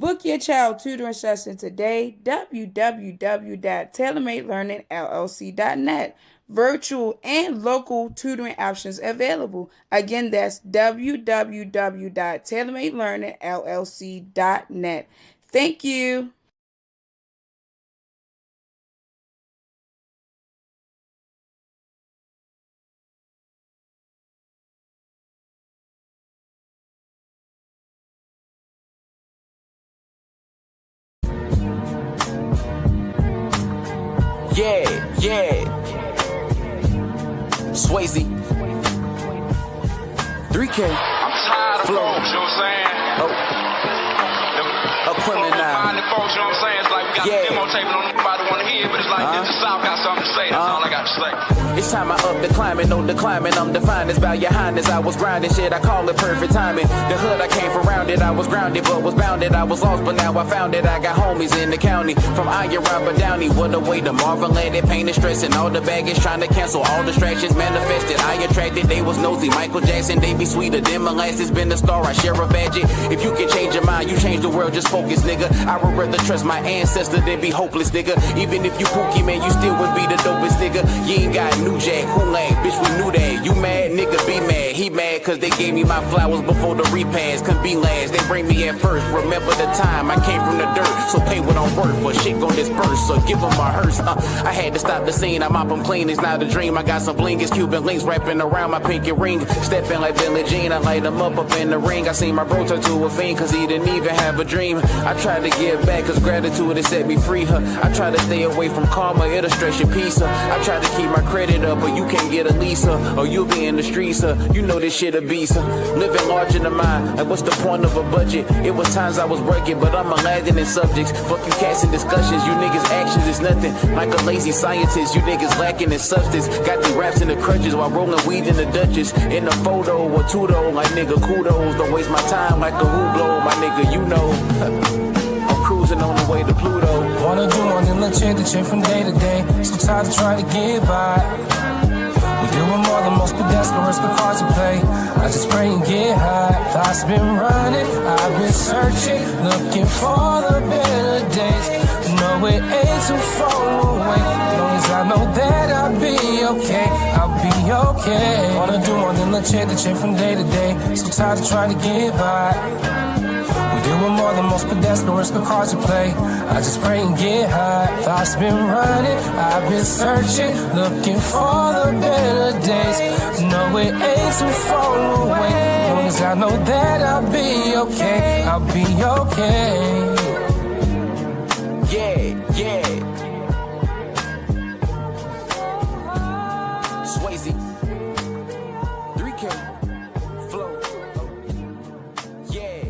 Book your child tutoring session today. www.tailormadelearningllc.net. Virtual and local tutoring options available. Again, that's www.tailormadelearningllc.net. Thank you. Yeah. Swayze. 3K. I'm tired of Flow. folks, you know what I'm saying? Equipment now. Finding folks, you know what I'm saying? It's like we got Yeah. the demo tape and nobody want to hear it, but it's like the South got something to say. That's all I got to say. It's time I up the climbing, no declining. I'm defined as by your highness. I was grinding shit, I call it perfect timing. The hood I came from rounded, I was grounded, but was bounded. I was lost, but now I found it. I got homies in the county, from Iron Robert Downey. What a way to marvel at it, pain and stress and all the baggage, trying to cancel all distractions. Manifested, I attracted, they was nosy. Michael Jackson, they be sweeter than molasses. Been a star, I share a badge. If you can change your mind, you change the world, just focus, nigga. I would rather trust my ancestor than be hopeless, nigga. Even if you kooky, man, you still would be the dopest, nigga. You ain't got new jack, who lame, bitch, we knew that. You mad, nigga, be mad. He mad cause they gave me my flowers before the repass. Couldn't be last, they bring me at first. Remember the time I came from the dirt, so pay what I'm worth. But shit gon' disperse, so give them my hearse. I had to stop the scene, I mop them clean, it's not a dream. I got some bling, it's Cuban links wrapping around my pinky ring. Stepping like Billie Jean, I light them up in the ring. I seen my bro turn to a fiend cause he didn't even have a dream. I tried to give back cause gratitude has set me free, I try to stay away from karma, it'll stress your peace, I try to keep my credit up, but you can't get a lease, or you'll be in the streets, you know this shit a beast, living large in the mind, like what's the point of a budget? It was times I was working, but I'm Aladdin in subjects, fuck you cats in discussions, you niggas actions is nothing, like a lazy scientist, you niggas lacking in substance, got the raps in the crutches while rolling weed in the Dutchess, in a photo or two-though, like nigga kudos, don't waste my time like a Hublot, my nigga you know. Cruising on the way to Pluto. Wanna do more than legit the chick from day to day. So tired of trying to get by. We doing more than most pedestrians the cards to play. I just pray and get high. Thoughts been running, I've been searching, looking for the better days. No, it ain't too far away. As long as I know that I'll be okay, I'll be okay. Wanna do more than legit the chick from day to day. So tired of trying to get by. Doing more than most pedestrians the cards to play. I just pray and get high. Thoughts been running, I've been searching, looking for the better days. No, it ain't too far away. As long as I know that I'll be okay, I'll be okay. Yeah. Swayze. 3K. Flow. Yeah.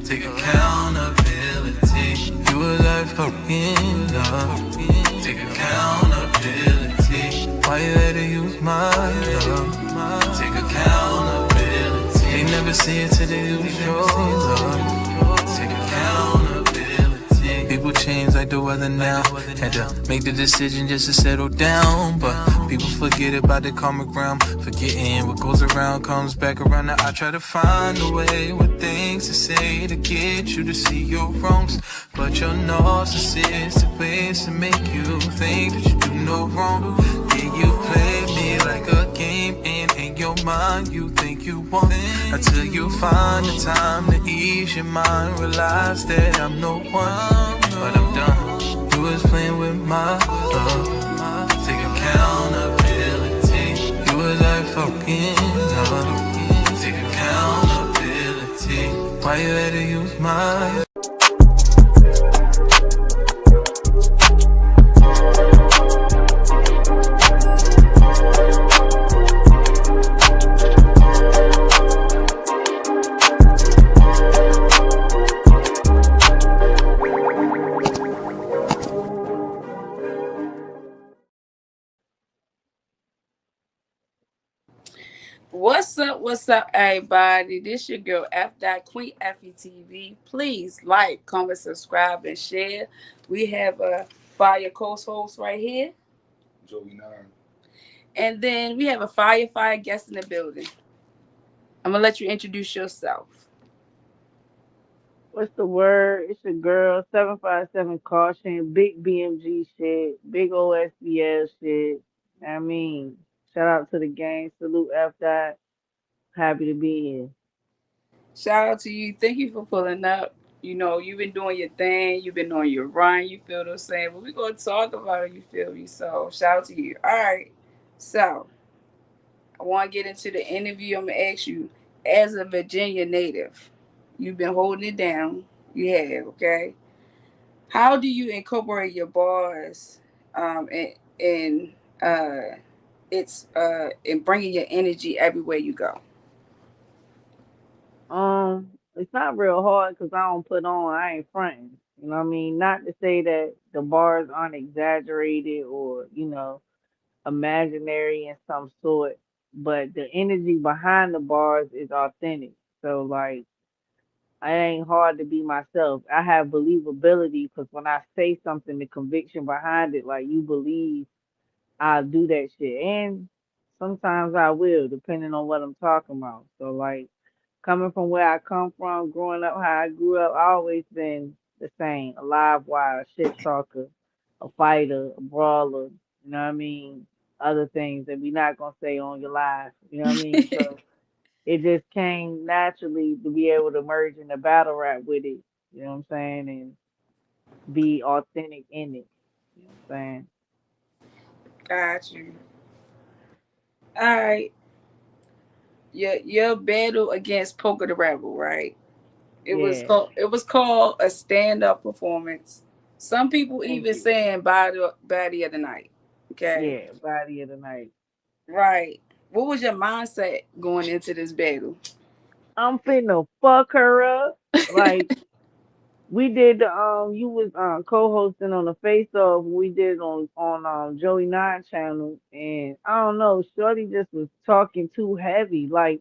Take accountability. You were like fucking love. Take accountability. Why you had to use my love? Take accountability. They never see it till they lose your love. Take accountability. People change like the weather now. Had to make the decision just to settle down, but people forget about the karmic realm. Forgetting what goes around comes back around. Now I try to find a way with things to say to get you to see your wrongs, but your narcissistic ways to make you think that you do no wrong. Yeah, you play me like a game, and in your mind you think you won, until you find the time to ease your mind. Realize that I'm no one, but I'm done. You was playing with my love. Take accountability. You was like fucking love. Take accountability. Why you had to use my What's up, everybody? This your girl F dot Queen FETV. Please like, comment, subscribe, and share. We have a fire co-host right here, Joey Nine. and then we have a fire guest in the building. I'm gonna let you introduce yourself. What's the word? It's your girl, 757 Caution, big BMG shit, big OSBL shit. I mean, shout out to the gang. Salute F dot. Happy to be here. Shout out to you. Thank you for pulling up. You know, you've been doing your thing. You've been on your run. You feel the same. But we're gonna talk about it. You feel me? So shout out to you. All right. So I want to get into the interview. I'm gonna ask you, as a Virginia native, you've been holding it down. You have, okay. How do you incorporate your bars, in uh, it's in bringing your energy everywhere you go? It's not real hard because I don't put on, I ain't fronting. You know what I mean? Not to say that the bars aren't exaggerated or, imaginary in some sort, but the energy behind the bars is authentic. So, like, I ain't hard to be myself. I have believability because when I say something, the conviction behind it, like you believe I'll do that shit. And sometimes I will, depending on what I'm talking about. So, like, coming from where I come from, growing up how I grew up, I always been the same, a live wire, a shit talker, a fighter, a brawler, you know what I mean? Other things that we not gonna say on your live, you know what I mean? So it just came naturally to be able to merge in the battle rap with it, you know what I'm saying, and be authentic in it. You know what I'm saying? Got you. All right. Your battle against Poker the Rebel, right? Yeah. It was called a stand up performance. Some people Thank even you. saying body of the night. Okay. Yeah, body of the night. Right. What was your mindset going into this battle? I'm finna fuck her up. Like we did the you was co-hosting on the face off we did on Joey Nine channel, and I don't know, Shorty just was talking too heavy. Like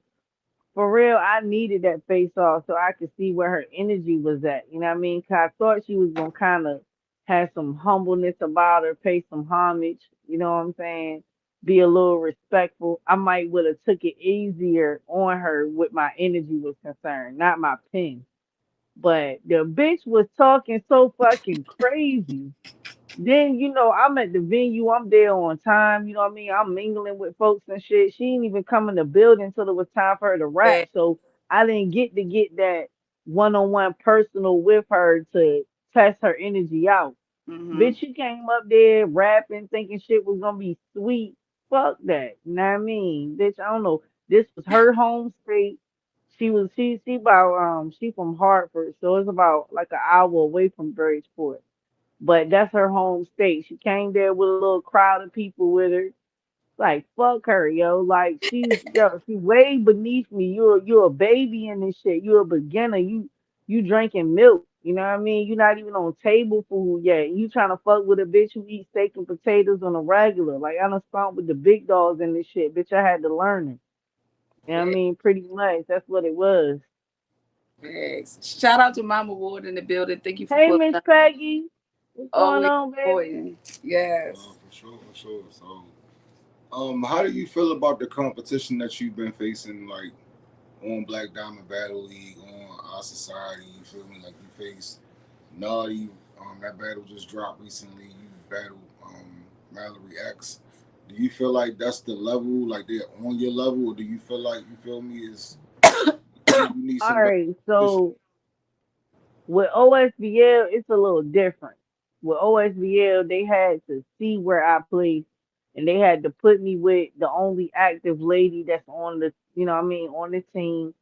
for real, I needed that face off so I could see where her energy was at. You know what I mean? 'Cause I thought she was gonna kind of have some humbleness about her, pay some homage. You know what I'm saying? Be a little respectful. I might would have took it easier on her with my energy was concerned, not my pen. But the bitch was talking so fucking crazy. Then, I'm at the venue, I'm there on time, you know what I mean? I'm mingling with folks and shit. She didn't even come in the building until it was time for her to rap. Yeah. So I didn't get that one-on-one personal with her to test her energy out. Mm-hmm. Bitch, you came up there rapping, thinking shit was gonna be sweet. Fuck that. You know what I mean? Bitch, I don't know. This was her home state. She from Hartford, so it's about like an hour away from Bridgeport. But that's her home state. She came there with a little crowd of people with her. Like fuck her, yo. Like she way beneath me. You're a baby in this shit. You're a beginner. You drinking milk. You know what I mean? You're not even on table food yet. You trying to fuck with a bitch who eats steak and potatoes on a regular. Like I done stomped with the big dogs in this shit. Bitch, I had to learn it. You know what I Yeah. mean? Pretty much. That's what it was. Yes. Shout out to Mama Ward in the building. Thank you for Hey pulling Miss up. Peggy. What's going Always on, baby? important. Yes. For sure, for sure. So, how do you feel about the competition that you've been facing, like on Black Diamond Battle League, on Our Society? You feel me? Like you faced Naughty. That battle just dropped recently. You battled Mallory X. Do you feel like that's the level, like they're on your level, or do you feel like you feel me is you need All some better right, competition? so with OSBL, it's a little different. With OSBL, they had to see where I play, and they had to put me with the only active lady that's on the, on the team,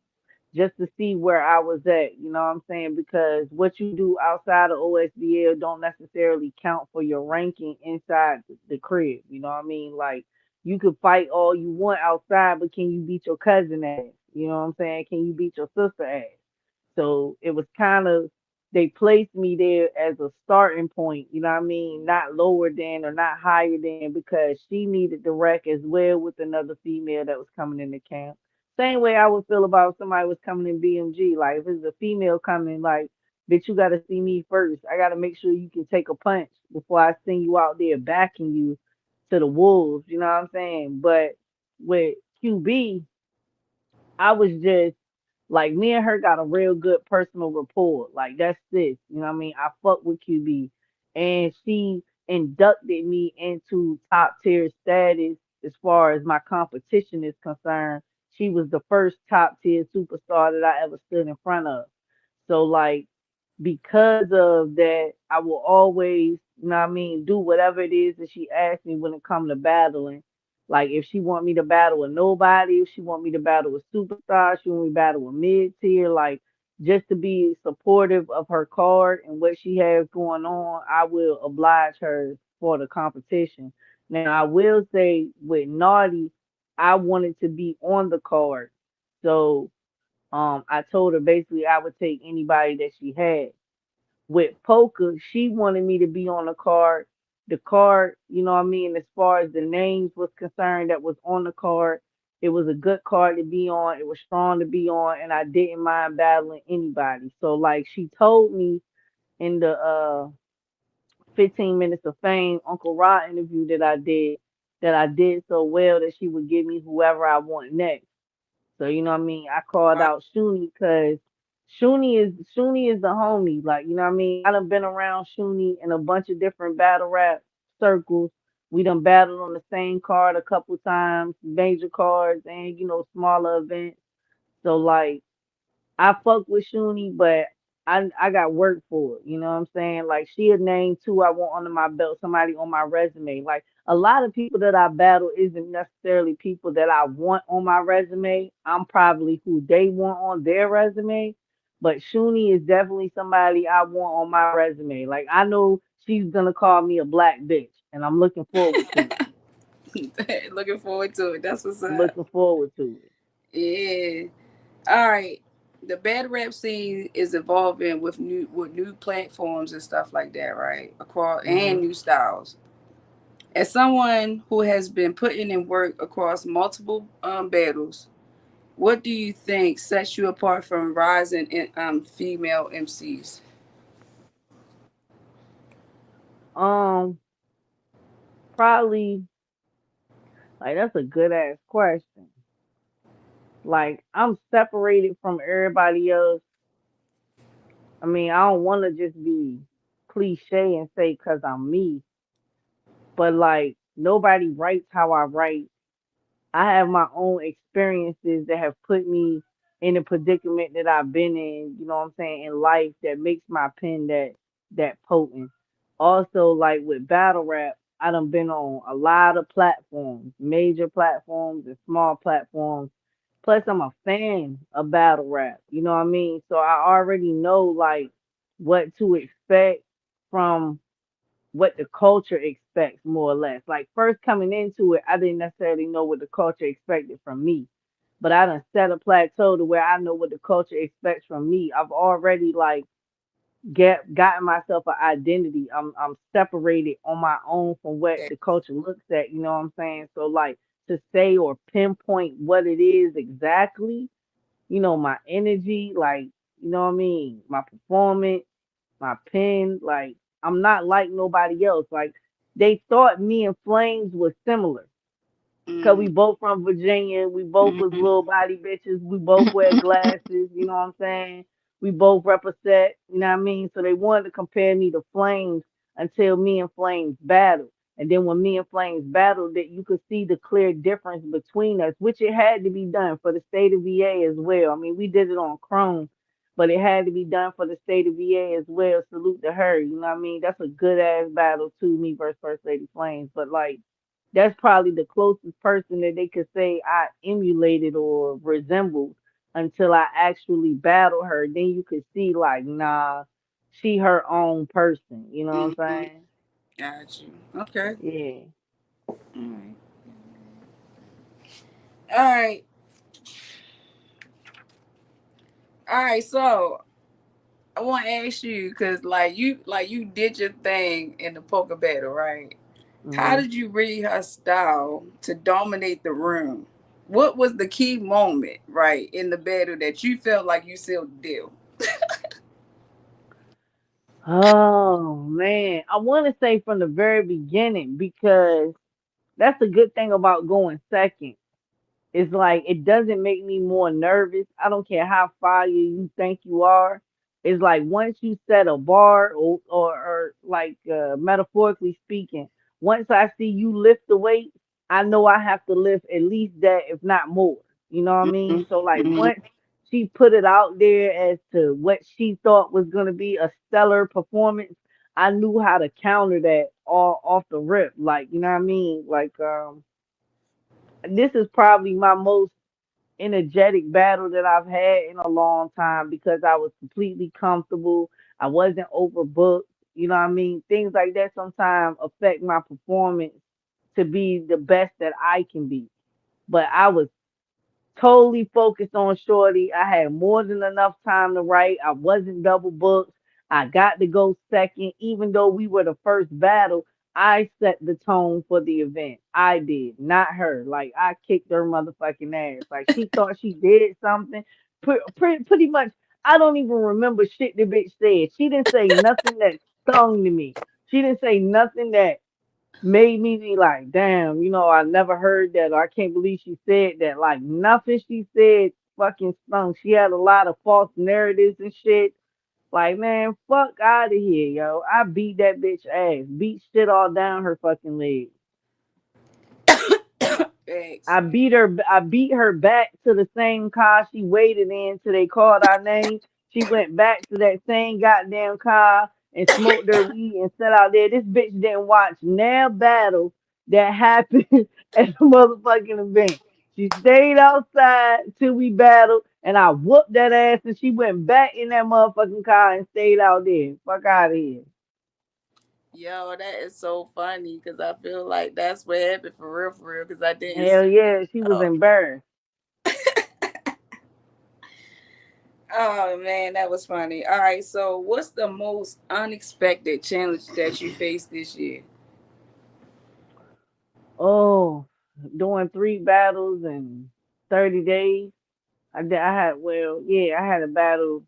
just to see where I was at. You know what I'm saying? Because what you do outside of OSBL don't necessarily count for your ranking inside the crib. You know what I mean? Like you could fight all you want outside, but can you beat your cousin ass? You know what I'm saying? Can you beat your sister ass? So it was kind of they placed me there as a starting point, you know what I mean? Not lower than or not higher than, because she needed the rec as well with another female that was coming in the camp. Same way I would feel about if somebody was coming in BMG. Like if it's a female coming, like, bitch, you gotta see me first. I gotta make sure you can take a punch before I send you out there backing you to the wolves, you know what I'm saying? But with QB, I was just like, me and her got a real good personal rapport. Like that's this. You know what I mean? I fuck with QB. And she inducted me into top tier status as far as my competition is concerned. She was the first top tier superstar that I ever stood in front of. So like, because of that, I will always, you know what I mean, do whatever it is that she asks me when it comes to battling. Like if she want me to battle with nobody, if she want me to battle with superstars, she want me to battle with mid tier, like just to be supportive of her card and what she has going on, I will oblige her for the competition. Now I will say with Naughty, I wanted to be on the card. So I told her basically I would take anybody that she had. With poker, she wanted me to be on the card. The card, you know what I mean, as far as the names was concerned that was on the card, it was a good card to be on. It was strong to be on, and I didn't mind battling anybody. So like she told me in the 15 minutes of fame Uncle Ra interview that I did so well that she would give me whoever I want next. So you know what I mean? I called Wow. out Shuni because Shuni is the homie. Like, you know what I mean? I done been around Shuni in a bunch of different battle rap circles. We done battled on the same card a couple times, major cards and, smaller events. So like I fuck with Shuni, but I got work for it. You know what I'm saying? Like she a name too. I want under my belt, somebody on my resume. Like a lot of people that I battle isn't necessarily people that I want on my resume. I'm probably who they want on their resume. But Shuni is definitely somebody I want on my resume. Like I know she's gonna call me a black bitch, and I'm looking forward to it. Looking forward to it. That's what's up. Looking forward to it. Yeah. All right. The bad rap scene is evolving with new platforms and stuff like that, right? Across and Hmm. new styles. As someone who has been putting in work across multiple battles, what do you think sets you apart from rising female MCs? Um, Probably like that's a good ass question. Like I'm separated from everybody else. I mean, I don't want to just be cliche and say because I'm me, but like nobody writes how I write. I have my own experiences that have put me in the predicament that I've been in, you know what I'm saying, in life that makes my pen that potent. Also, like with battle rap, I done been on a lot of platforms, major platforms and small platforms. Plus, I'm a fan of battle rap, you know what I mean? So I already know like what to expect from what the culture expects more or less. Like first coming into it, I didn't necessarily know what the culture expected from me. But I done set a plateau to where I know what the culture expects from me. I've already like gotten myself an identity. I'm separated on my own from what Okay. the culture looks at, you know what I'm saying? So like to say or pinpoint what it is exactly, my energy, like, you know what I mean, my performance, my pen. Like I'm not like nobody else. Like they thought me and Flames was similar. Cause we Mm. both from Virginia. We both was Mm-hmm. little body bitches. We both wear glasses. You know what I'm saying? We both represent. You know what I mean? So they wanted to compare me to Flames until me and Flames battled. And then when me and Flames battled, that you could see the clear difference between us, which it had to be done for the state of VA as well. I mean, we did it on Chrome, but it had to be done for the state of VA as well. Salute to her. You know what I mean? That's a good ass battle too, me versus First Lady Flames. But like that's probably the closest person that they could say I emulated or resembled until I actually battled her. Then you could see like, nah, she her own person. You know what Mm-hmm. I'm saying? Got you. Okay. Yeah. All right. All right. All right. So, I want to ask you because like you did your thing in the poker battle, right? How Hmm. did you read her style to dominate the room? What was the key moment, right, in the battle that you felt like you sealed the deal? Oh man, I want to say from the very beginning because that's the good thing about going second. It's like it doesn't make me more nervous. I don't care how fire you think you are. It's like once you set a bar, or like metaphorically speaking, once I see you lift the weight, I know I have to lift at least that, if not more. You know what I mean? So like Mm-hmm. once she put it out there as to what she thought was gonna be a stellar performance, I knew how to counter that all off the rip. Like you know what I mean? Like this is probably my most energetic battle that I've had in a long time because I was completely comfortable. I wasn't overbooked. You know what I mean? Things like that sometimes affect my performance to be the best that I can be. But I was totally focused on Shorty. I had more than enough time to write. I wasn't double booked. I got to go second, even though we were the first battle. I set the tone for the event. I did, not her. Like I kicked her motherfucking ass. Like she thought she did something. Pretty much, I don't even remember shit the bitch said. She didn't say nothing that stung to me. She didn't say nothing that made me be like, damn, I never heard that, or I can't believe she said that. Like nothing she said fucking stung. She had a lot of false narratives and shit. Like, man, fuck out of here, yo. I beat that bitch ass. Beat shit all down her fucking leg. Thanks. I beat her back to the same car she waited in till they called our name. She went back to that same goddamn car and smoked her weed and sat out there. This bitch didn't watch now battle that happened at the motherfucking event. She stayed outside till we battled and I whooped that ass and she went back in that motherfucking car and stayed out there. Fuck out of here. Yo, that is so funny because I feel like that's what happened for real. Because I didn't Hell see. yeah, she was Oh, embarrassed. oh man, that was funny. All right, so what's the most unexpected challenge that you faced this year? Oh, doing 3 battles in 30 days. I had a battle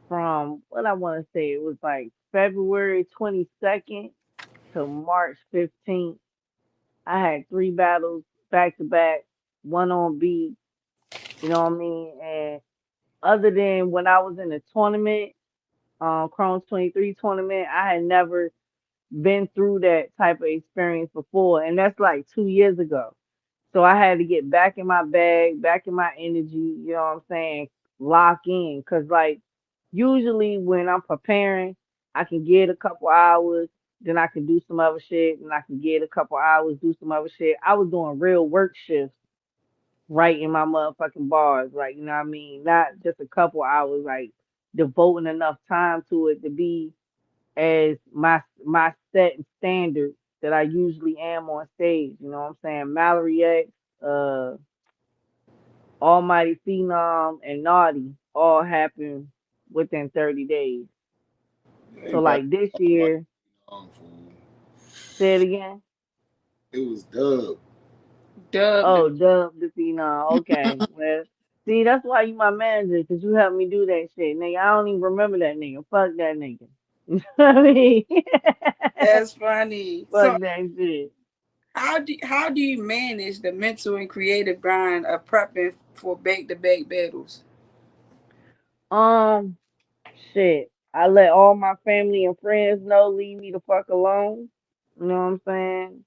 from what I want to say. It was like February 22nd to March 15th. I had 3 battles back to back, one on beat, you know what I mean? And other than when I was in the tournament, Crohn's 23 tournament, I had never been through that type of experience before. And that's like 2 years ago. So I had to get back in my bag, back in my energy, you know what I'm saying? Lock in. Cause like usually when I'm preparing, I can get a couple hours, then I can do some other shit, and I can get a couple hours, do some other shit. I was doing real work shifts right in my motherfucking bars, like you know what I mean? Not just a couple hours, like devoting enough time to it to be as my set and standard that I usually am on stage. You know what I'm saying? Mallory X, Almighty Phenom, and Naughty all happened within 30 days. So Anybody like this like year, fool. say it again. It was Dub. Dub the Oh, Dub the Phenom. Okay, well, see that's why you my manager, cause you helped me do that shit, nigga. I don't even remember that nigga. Fuck that nigga. You know what I mean? That's funny. Fuck So that shit. how do you manage the mental and creative grind of prepping for back to back battles? Um, Shit. I let all my family and friends know, leave me the fuck alone. You know what I'm saying?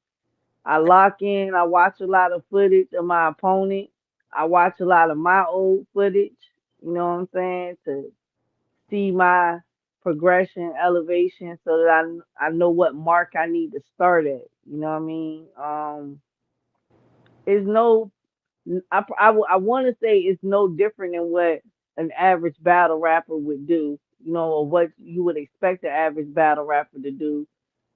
I lock in, I watch a lot of footage of my opponent. I watch a lot of my old footage, you know what I'm saying, to see my progression, elevation so that I know what mark I need to start at. You know what I mean? It's no I want to say it's no different than what an average battle rapper would do, or what you would expect an average battle rapper to do.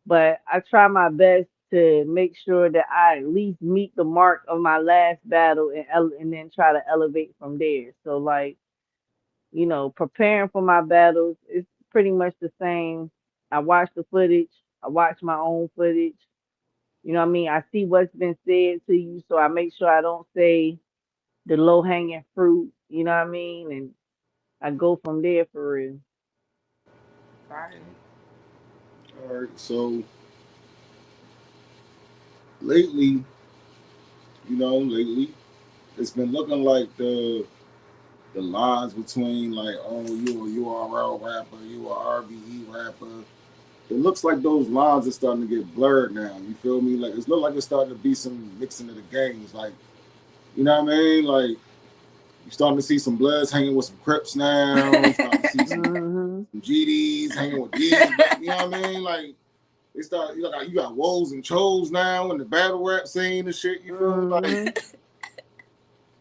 But I try my best to make sure that I at least meet the mark of my last battle and then try to elevate from there. So like preparing for my battles. It's pretty much the same. I watch the footage. I watch my own footage. You know what I mean? I see what's been said to you, so I make sure I don't say the low hanging fruit. You know what I mean? And I go from there for real. Right. All right. So lately, lately it's been looking like the lines between like, oh, you a URL rapper, you a RBE rapper. It looks like those lines are starting to get blurred now. You feel me? Like it's look like it's starting to be some mixing of the gangs. Like, you know what I mean? Like you starting to see some Bloods hanging with some Crips now. You starting to see Hmm. some GDs hanging with D's. You know what I mean? Like they start. You got woes and chos now in the battle rap scene and shit. You feel me? Like, Hmm.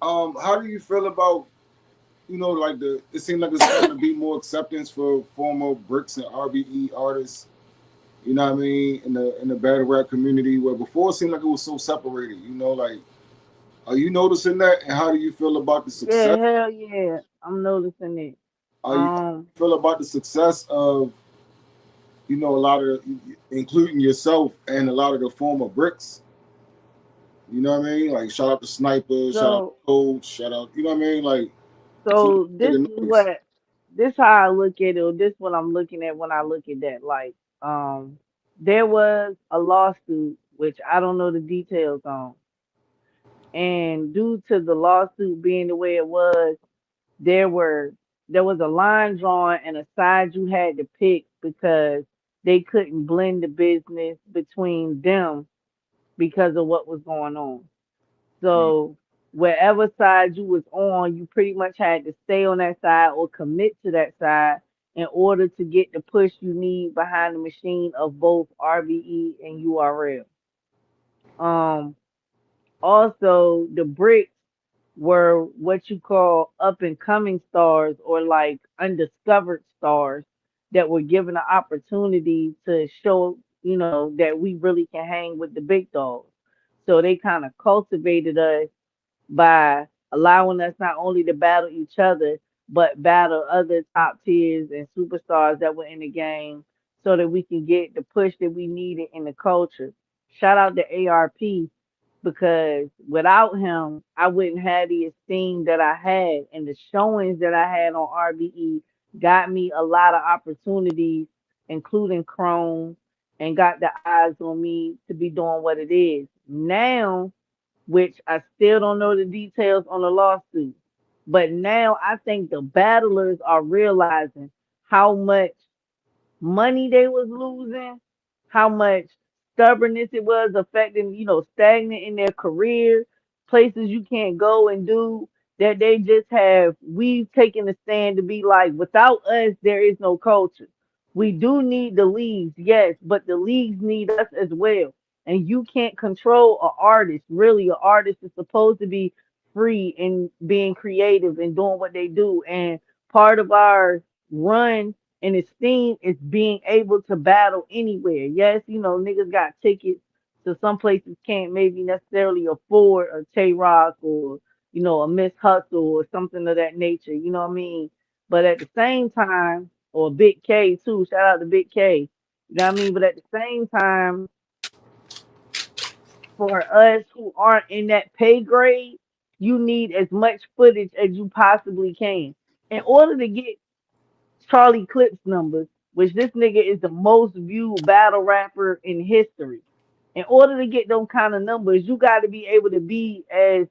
how do you feel about like it seems like it's starting to be more acceptance for former Bricks and RBE artists. You know what I mean? In the battle rap community, where before it seemed like it was so separated. Like, are you noticing that? And how do you feel about the Yeah, success? hell yeah. I'm noticing it. How you Um, feel about the success of a lot of, including yourself and a lot of the former Bricks? You know what I mean? Like, shout out to Sniper, shout out to so Coach, shout out. You know what I mean? Like, it's so this making is noise. this how I look at it, or this what I'm looking at when I look at that. Like, there was a lawsuit which I don't know the details on. And due to the lawsuit being the way it was, there were there was a line drawn and a side you had to pick because they couldn't blend the business between them because of what was going on. Mm, So wherever side you was on, you pretty much had to stay on that side or commit to that side in order to get the push you need behind the machine of both RBE and URL. Um, Also, the bricks were what you call up and coming stars or like undiscovered stars that were given an opportunity to show, that we really can hang with the big dogs. So they kind of cultivated us by allowing us not only to battle each other, but battle other top tiers and superstars that were in the game so that we can get the push that we needed in the culture. Shout out to ARP because without him, I wouldn't have the esteem that I had, and the showings that I had on RBE got me a lot of opportunities, including Chrome, and got the eyes on me to be doing what it is. Now, which I still don't know the details on the lawsuit. But now I think the battlers are realizing how much money they was losing, how much stubbornness it was affecting, stagnant in their career, places you can't go and do that they just have. We've taken a stand to be like, without us, there is no culture. We do need the leagues, yes, but the leagues need us as well. And you can't control an artist. Really, an artist is supposed to be free and being creative and doing what they do. And part of our run and esteem is being able to battle anywhere. Yes, niggas got tickets, so some places can't maybe necessarily afford a Tay Rock or, a Miss Hustle or something of that nature. You know what I mean? But at the same time, or Big K too, shout out to Big K. You know what I mean? But at the same time, for us who aren't in that pay grade, you need as much footage as you possibly can. In order to get Charlie Clips numbers, which this nigga is the most viewed battle rapper in history. In order to get them kind of numbers, you got to be able to be as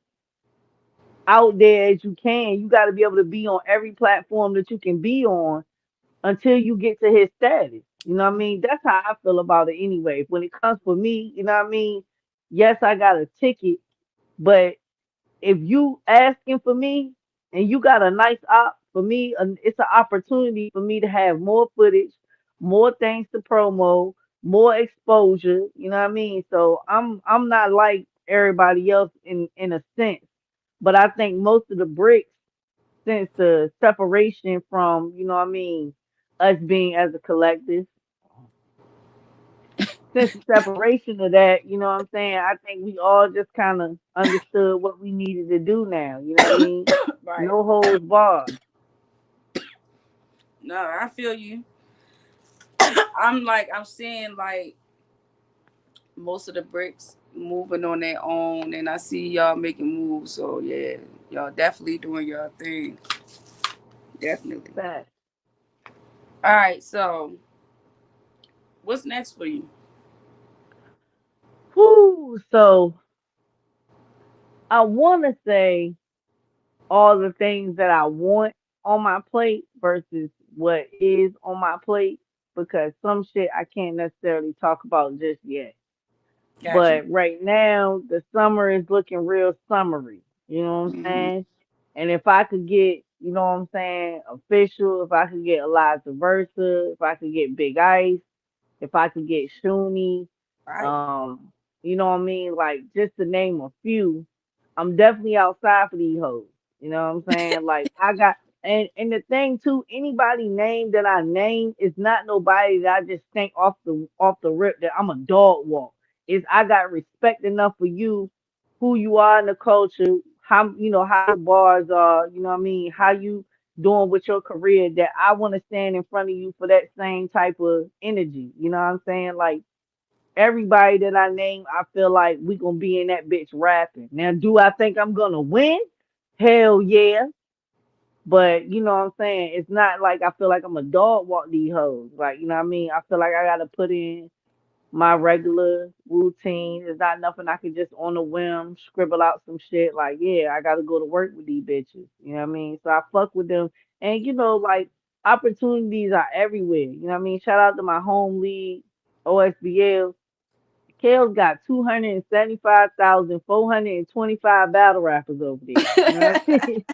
out there as you can. You got to be able to be on every platform that you can be on until you get to his status. You know what I mean? That's how I feel about it anyway. When it comes for me, you know what I mean? Yes, I got a ticket, but if you asking for me and you got a nice op for me, it's an opportunity for me to have more footage, more things to promo, more exposure. You know what I mean? So I'm not like everybody else in a sense, but I think most of the bricks, since the separation from, what I mean, us being as a collective, since the separation of that, you know what I'm saying? I think we all just kind of understood what we needed to do now. You know what I mean? Right. No holds barred. No, I feel you. I'm seeing like most of the bricks moving on their own, and I see y'all making moves. So yeah, y'all definitely doing your thing. Definitely. But All right. So what's next for you? whoo, so I want to say all the things that I want on my plate versus what is on my plate because some shit I can't necessarily talk about just yet. Got you. But right now, the summer is looking real summery. You know what I'm Hmm. saying? And if I could get, you know what I'm saying, official, if I could get Eliza Versa, if I could get Big Ice, if I could get Shuni, Right. um, you know what I mean? Like just to name a few, I'm definitely outside for these hoes. You know what I'm saying? Like I got and the thing too, anybody name that I name is not nobody that I just think off the rip that I'm a dog walk. Is I got respect enough for you, who you are in the culture, how you know how your bars are, you know what I mean, how you doing with your career that I want to stand in front of you for that same type of energy. You know what I'm saying? Like everybody that I name, I feel like we gonna be in that bitch rapping. Now, do I think I'm gonna win? Hell yeah. But you know what I'm saying? It's not like I feel like I'm a dog walk these hoes. Like, you know what I mean? I feel like I gotta put in my regular routine. It's not nothing I can just on a whim scribble out some shit. Like, yeah, I gotta go to work with these bitches. You know what I mean? So I fuck with them. And you know, like opportunities are everywhere. You know what I mean? Shout out to my home league, OSBL. Kale's got 275,425 battle rappers over there. You know what I mean?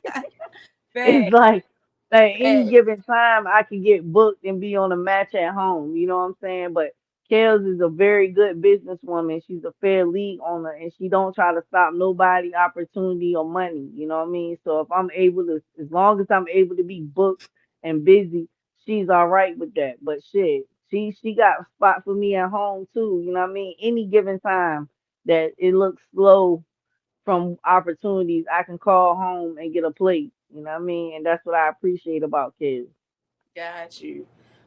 It's Fact. like at any Fact. given time I can get booked and be on a match at home. You know what I'm saying? But Kels is a very good businesswoman. She's a fair league owner and she don't try to stop nobody opportunity or money. You know what I mean? So if I'm able to as long as I'm able to be booked and busy, she's all right with that. But shit, she got a spot for me at home too. You know what I mean? Any given time that it looks slow from opportunities, I can call home and get a plate. You know what I mean? And that's what I appreciate about kids. Got you.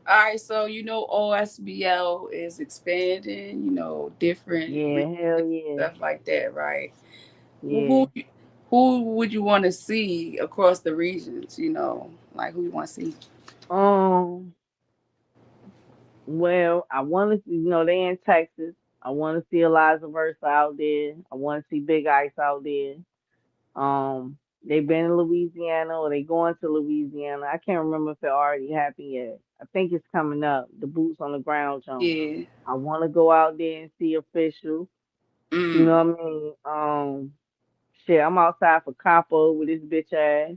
All right. So OSBL is expanding. Different Yeah, regions hell and yeah. stuff like that, right? Yeah. Who who would you want to see across the regions? Like who you want to see? Um, well, I want to see, they in Texas. I want to see Eliza Versa out there. I want to see Big Ice out there. They've been in Louisiana or they going to Louisiana. I can't remember if it already happened yet. I think it's coming up. The boots on the ground jump. Yeah. I want to go out there and see official. You Mm. know what I mean? Shit, I'm outside for Capo with his bitch ass.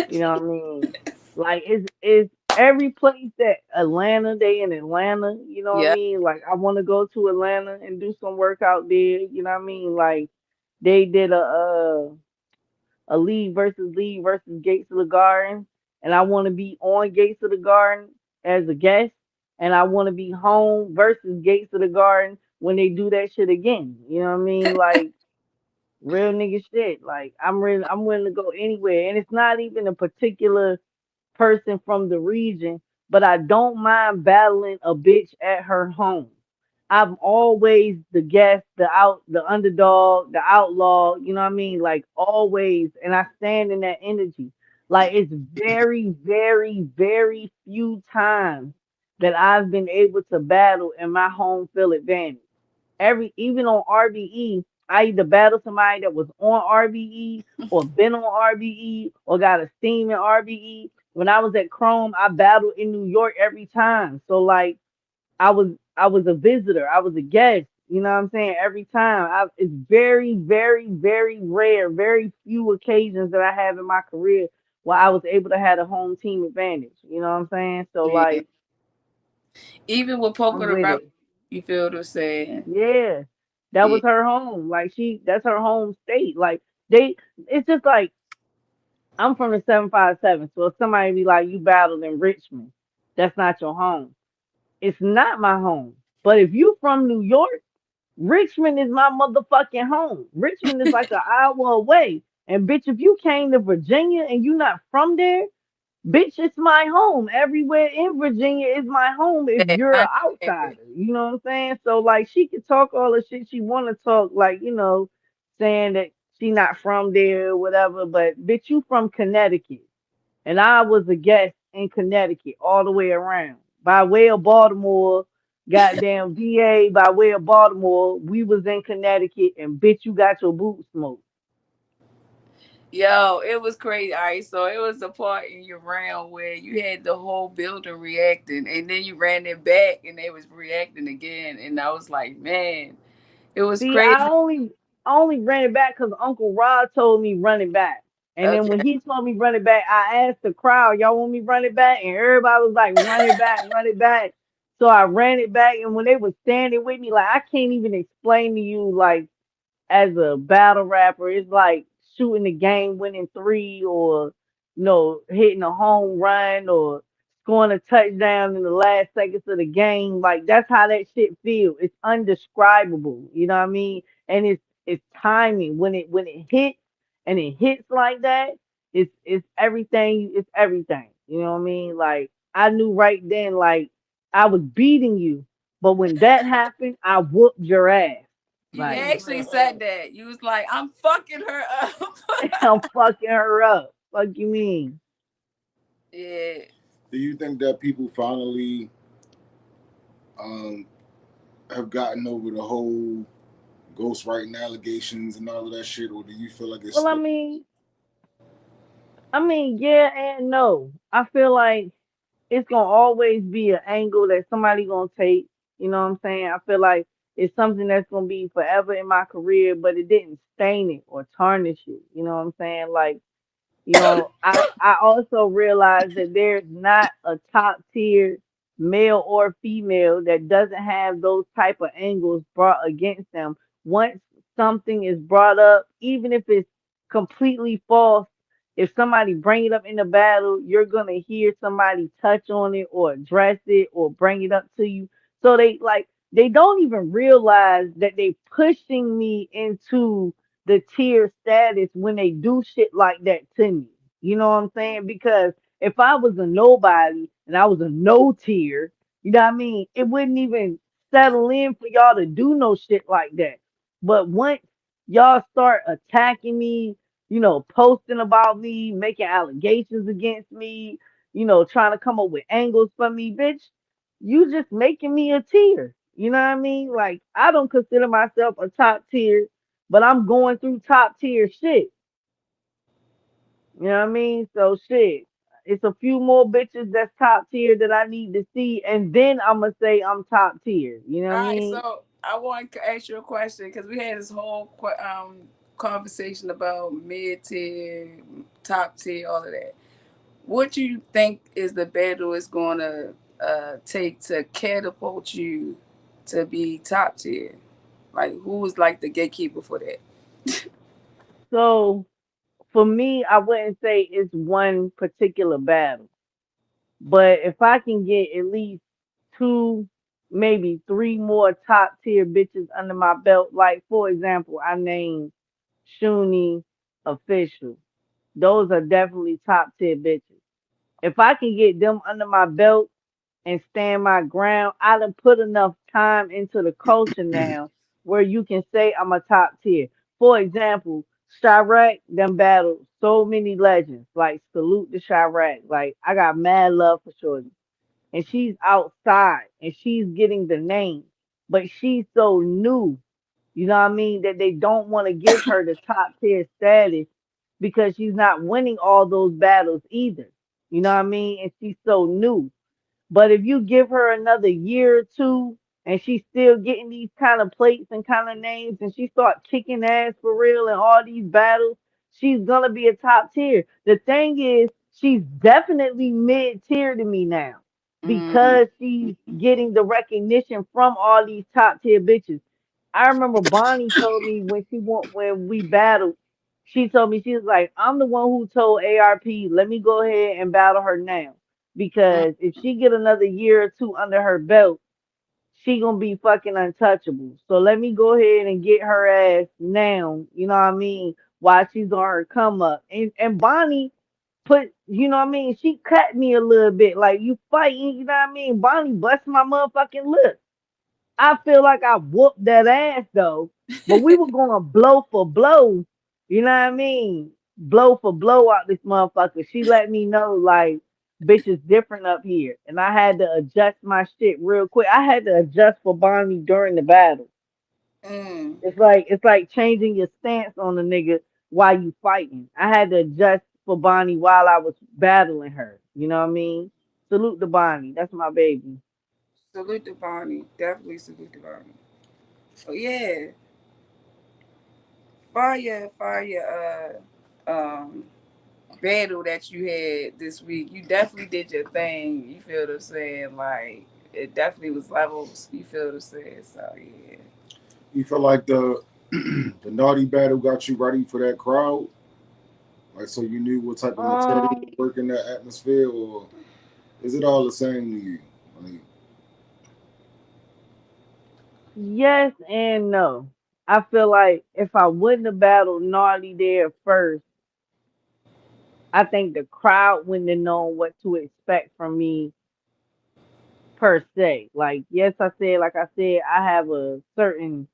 You know what I mean? Like it's every place that Atlanta, they in Atlanta, you know what I Yeah. mean? Like I wanna go to Atlanta and do some work out there, you know what I mean? Like they did a league versus Gates of the Garden and I wanna be on Gates of the Garden as a guest and I wanna be home versus Gates of the Garden when they do that shit again. You know what I mean? Like real nigga shit. Like I'm willing to go anywhere. And it's not even a particular person from the region, but I don't mind battling a bitch at her home. I'm always the guest, the underdog, the outlaw, you know what I mean? Like always. And I stand in that energy. Like it's very, very, very few times that I've been able to battle in my home field advantage. Even on RBE, I either battled somebody that was on RBE or been on RBE or got a steam in RBE. When I was at Chrome, I battled in New York every time. So like I was a visitor, I was a guest. You know what I'm saying? Every time, it's very, very, very rare, very few occasions that I have in my career where I was able to have a home team advantage. You know what I'm saying? So Yeah. like Even with Poker I'm the with Rap, it. you feel what I'm saying? Yeah, that Yeah. was her home. Like that's her home state. Like it's just like I'm from the 757. So if somebody be like, you battled in Richmond, that's not your home. It's not my home. But if you from New York, Richmond is my motherfucking home. Richmond is like an hour away. And bitch, if you came to Virginia and you not from there, Bitch, it's my home. Everywhere in Virginia is my home if Yeah, you're I an understand that. outsider. You know what I'm saying? So like she can talk all the shit she wanna talk, like, saying that she not from there or whatever, but bitch, you from Connecticut. And I was a guest in Connecticut all the way around. By way of Baltimore, goddamn VA, by way of Baltimore, we was in Connecticut and bitch, you got your boots smoked. Yo, it was crazy. All right, so it was a part in your round where you had the whole building reacting, and then you ran it back, and they was reacting again, and I was like, man, it was See, I crazy. only I only ran it back because Uncle Rod told me run it back. And then when Okay. he told me run it back, I asked the crowd, y'all want me run it back? And everybody was like, run it back, run it back. So I ran it back, and when they was standing with me, like I can't even explain to you like as a battle rapper. It's like shooting a game winning three or hitting a home run or scoring a touchdown in the last seconds of the game. Like that's how that shit feels. It's undescribable. You know what I mean? And it's timing. When it hits and it hits like that, it's everything. It's everything. You know what I mean? Like I knew right then, like I was beating you. But when that happened, I whooped your ass. You Like actually said that. You was like, I'm fucking her up. I'm fucking her up. Fuck you mean? Yeah. Do you think that people finally um, have gotten over the whole ghostwriting allegations and all of that shit, or do you feel like it's Well, I still? mean, I mean, yeah and no. I feel like it's gonna always be an angle that somebody gonna take. You know what I'm saying? I feel like it's something that's gonna be forever in my career, but it didn't stain it or tarnish it. You know what I'm saying? Like I also realized that there's not a top tier male or female that doesn't have those type of angles brought against them. Once something is brought up, even if it's completely false, if somebody bring it up in the battle, you're gonna hear somebody touch on it or address it or bring it up to you. So they don't even realize that they pushing me into the tier status when they do shit like that to me. You know what I'm saying? Because if I was a nobody and I was a no tier, you know what I mean? It wouldn't even settle in for y'all to do no shit like that. But once y'all start attacking me, posting about me, making allegations against me, trying to come up with angles for me, bitch, you just making me a tier. You know what I mean? Like I don't consider myself a top tier, but I'm going through top tier shit. You know what I mean? So shit. It's a few more bitches that's top tier that I need to see, and then I'm gonna say I'm top tier. You know what All I right, mean? so I want to ask you a question because we had this whole conversation about mid tier, top tier, all of that. What do you think is the battle is going to take to catapult you to be top tier? Like, who was like the gatekeeper for that? So for me, I wouldn't say it's one particular battle, but if I can get at least two, maybe three more top tier bitches under my belt, like for example, I named Shuni official. Those are definitely top tier bitches. If I can get them under my belt and stand my ground, I done put enough time into the culture now where you can say I'm a top tier. For example, Chirac them battled so many legends. Like salute to Chirac. Like I got mad love for Shorty. And she's outside and she's getting the name. But she's so new, you know what I mean, that they don't want to give her the top tier status because she's not winning all those battles either. You know what I mean? And she's so new. But if you give her another year or two and she's still getting these kind of plates and kind of names and she start kicking ass for real in all these battles, she's gonna be a top tier. The thing is, she's definitely mid tier to me now Mm, because she's getting the recognition from all these top tier bitches. I remember Bonnie told me when we battled, she told me she was like, I'm the one who told ARP, let me go ahead and battle her now mm, because if she get another year or two under her belt, she gonna be fucking untouchable. So let me go ahead and get her ass now. You know what I mean? While she's on her come up, and Bonnie, you know what I mean? She cut me a little bit. Like you fighting, you know what I mean? Bonnie bust my motherfucking lip. I feel like I whooped that ass though. But we were going blow for blow. You know what I mean? Blow for blow out this motherfucker. She let me know like bitch is different up here. And I had to adjust my shit real quick. I had to adjust for Bonnie during the battle. Mm. It's like changing your stance on the nigga while you fighting. I had to adjust for Bonnie while I was battling her. You know what I mean? Salute to Bonnie. That's my baby. Salute to Bonnie. Definitely salute to Bonnie. Oh yeah, fire, battle that you had this week. You definitely did your thing. You feel what I'm saying? Like it definitely was levels. You feel what I'm saying? So yeah. You feel like the the naughty battle got you ready for that crowd? Like, so you knew what type of material Um, would work in that atmosphere, or is it all the same to you? Like, yes and no. I feel like if I wouldn't have battled Naughty there first, I think the crowd wouldn't have known what to expect from me per se. Like, yes, like I said, I have a certain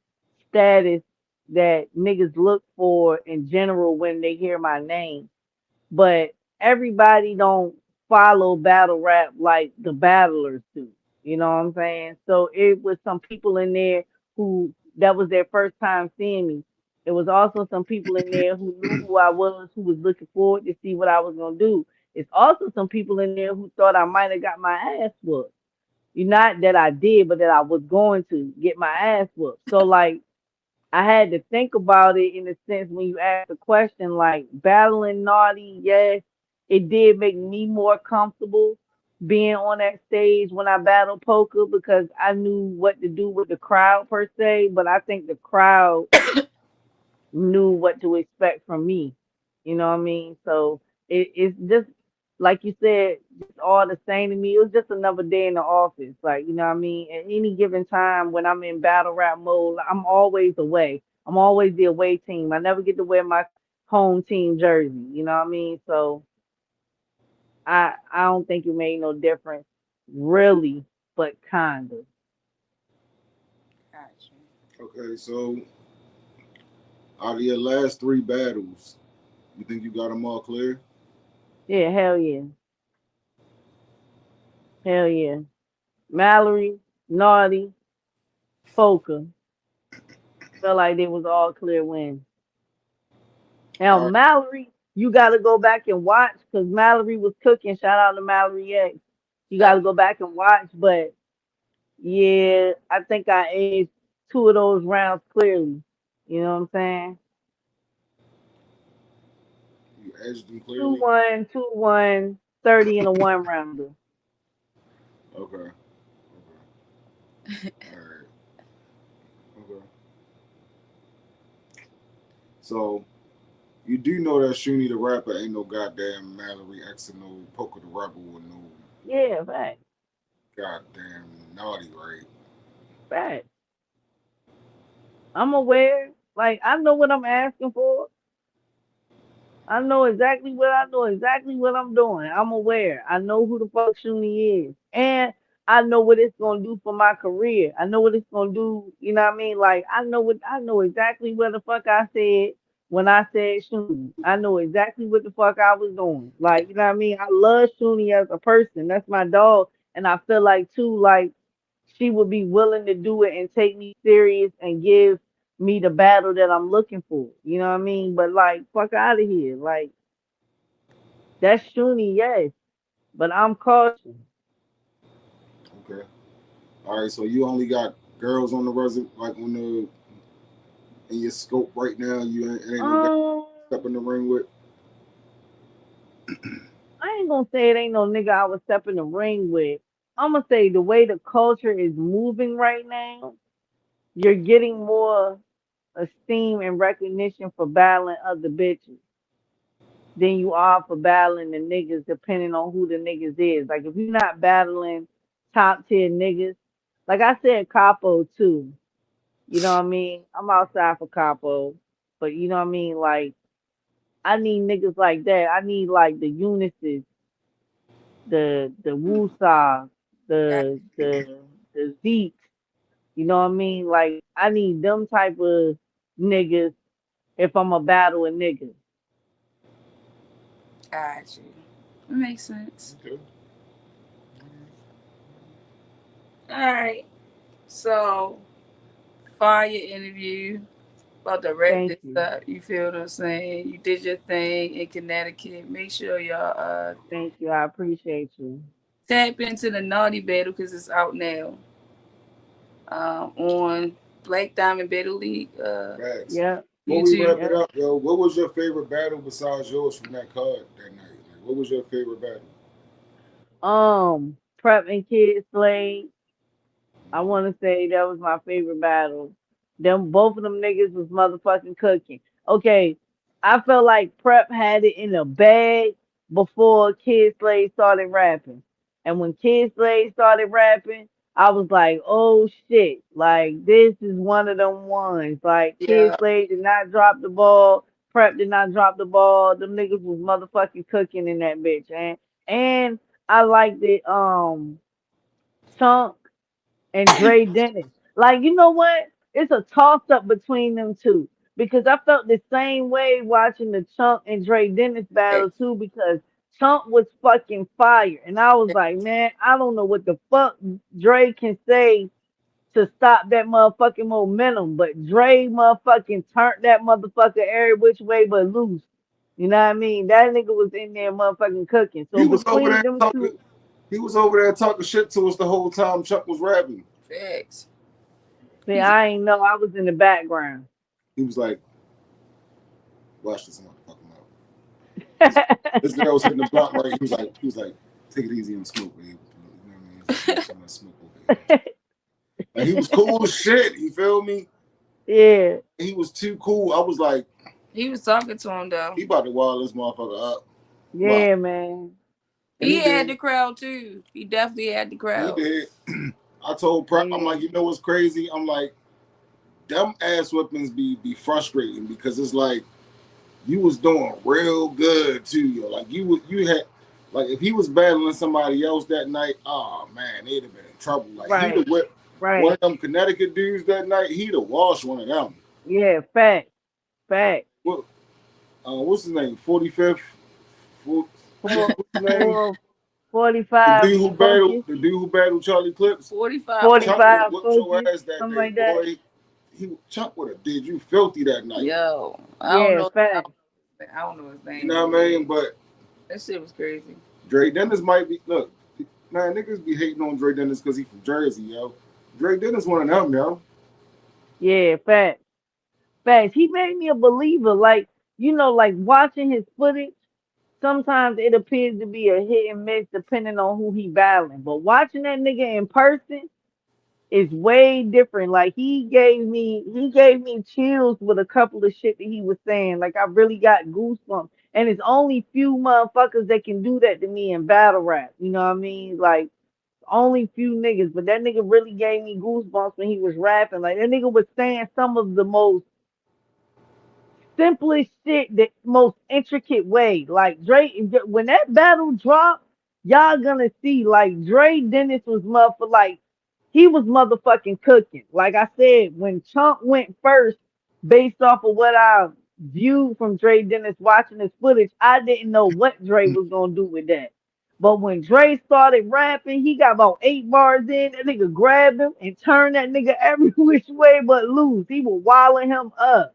status that niggas look for in general when they hear my name. But everybody don't follow battle rap like the battlers do. You know what I'm saying? So it was some people in there who that was their first time seeing me. It was also some people in there who knew who I was, who was looking forward to see what I was gonna do. It's also some people in there who thought I might have got my ass whooped. Not that I did, but that I was going to get my ass whooped. So like I had to think about it in the sense when you ask the question, like battling Naughty, yes, it did make me more comfortable being on that stage when I battled Poker because I knew what to do with the crowd per se, but I think the crowd knew what to expect from me. You know what I mean? So it's just like you said, just all the same to me. It was just another day in the office. Like, you know what I mean? At any given time when I'm in battle rap mode, I'm always away. I'm always the away team. I never get to wear my home team jersey. You know what I mean? So I don't think it made no difference really, but kinda. Gotcha. okay, so out of your last three battles, you think you got them all clear? Yeah, hell yeah. Hell yeah. Mallory, Naughty, Poker. Felt like they was all clear wins. Now All right, Mallory, you got to go back and watch because Mallory was cooking. Shout out to Mallory X. You got to Oh, go back and watch, but yeah, I think I aged two of those rounds clearly. You know what I'm saying? you edged them Two clearly. one, 2-1, 30 in a one rounder. Okay, okay, all right, okay. So you do know that Shuni the rapper ain't no goddamn Mallory X and no Poker the Rebel or no Yeah, fact, goddamn naughty, right? fact. I'm aware. Like I know what I'm asking for. I know exactly what I'm doing. I'm aware. I know who the fuck Shuni is. And I know what it's gonna do for my career. I know what it's gonna do, you know what I mean? Like I know exactly what the fuck I said when I said Shuni. I know exactly what the fuck I was doing. Like, you know what I mean? I love Shuni as a person. That's my dog. And I feel like too, like she would be willing to do it and take me serious and give me the battle that I'm looking for. You know what I mean? But like, fuck out of here. Like, that's Shuni, yes. But I'm cautious. Okay. All right, so you only got girls on the resume, like on the in your scope right now. You ain't, it ain't no guy Um, step in the ring with. I ain't gonna say it ain't no nigga I was stepping the ring with. I'm gonna say the way the culture is moving right now, you're getting more esteem and recognition for battling other bitches than you are for battling the niggas, depending on who the niggas is. Like if you're not battling top tier niggas, like I said, Capo too. You know what I mean? I'm outside for Capo, but you know what I mean? Like I need niggas like that. I need like the Unices, the Woosah, Got the Zeeks. You know what I mean? Like I need them type of niggas if I'm a battle with niggas. you. It makes sense. Okay. All right. So, fire interview about to wrap Thank this you. up. You feel what I'm saying? You did your thing in Connecticut. Make sure y'all Thank you. I appreciate you. tap into the Naughty Battle because it's out now on Black Diamond Battle League Facts. Yep. Before we YouTube. wrap it Yep. up, yo, what was your favorite battle besides yours from that card that night? Like, what was your favorite battle? Prep and Kid Slade. I want to say that was my favorite battle. Them both of them niggas was motherfucking cooking. Okay, I felt like Prep had it in a bag before Kid Slade started rapping, and when Kid Slade started rapping, I was like, oh shit, like this is one of them ones. Like Kid Yeah. Slade did not drop the ball. Prep did not drop the ball. Them niggas was motherfucking cooking in that bitch, and I liked it. Chunk and Dre Dennis. Like, you know what? It's a toss up between them two because I felt the same way watching the Chunk and Dre Dennis battle too because Chunk was fucking fire. And I was like, man, I don't know what the fuck Dre can say to stop that motherfucking momentum, but Dre motherfucking turned that motherfucker every which way but loose. You know what I mean? That nigga was in there motherfucking cooking. He So was over between there them talking. two, He was over there talking shit to us the whole time Chuck was rapping. Facts. see, He's I ain't know I was in the background. He was like, "Watch this, I'm gonna fuck him up." This girl was hitting the block right. He was like, "Take it easy and smoke, babe." You know what I mean? He's like, "I'm smoke over here." Like he was cool as shit. You feel me? Yeah, He was too cool. I was like, he was talking to him though. he about to wild this motherfucker up. Wow. yeah, man. And He he had did. the crowd too. He definitely had the He crowd. did. I told Prep, I'm Yeah, like, you know what's crazy? I'm like, them ass whippings be frustrating because it's like you was doing real good too, yo. Like you had like if he was battling somebody else that night, oh man, they'd have been in trouble. Like he'd have right, whipped one right. of them Connecticut dudes that night, he'd have washed one of them. Yeah, fact, fact. What what's his name? 45th? Four, What's his name? four, The 45 dude who battled focus, the dude who battled Charlie Clips. 45 Chuck focus. would have 45 whipped your focus, ass that something day, like that. boy. Chuck would have did you filthy that night. Yo, I don't Yeah, know. fact. I don't know his You name. know what I mean? But That shit was crazy. Dre Dennis might be look, man, niggas be hating on Dre Dennis because he from Jersey, yo. Dre Dennis one of them, yo. Yeah, fact, facts. He made me a believer. Like, like watching his footage, sometimes it appears to be a hit and miss depending on who he battling. But watching that nigga in person, is way different. Like he gave me chills with a couple of shit that he was saying. Like I really got goosebumps. And it's only few motherfuckers that can do that to me in battle rap. You know what I mean? Like only few niggas. But that nigga really gave me goosebumps when he was rapping. Like that nigga was saying some of the most simplest shit, the most intricate way. Like Dre, when that battle dropped, y'all gonna see. Like Dre Dennis was motherfucker. Like he was motherfucking cooking. Like I said, when Chunk went first, based off of what I viewed from Dre Dennis watching his footage, I didn't know what Dre was gonna do with that. But when Dre started rapping, he got about 8 bars in. That nigga grabbed him and turned that nigga every which way but loose. He was wilding him up.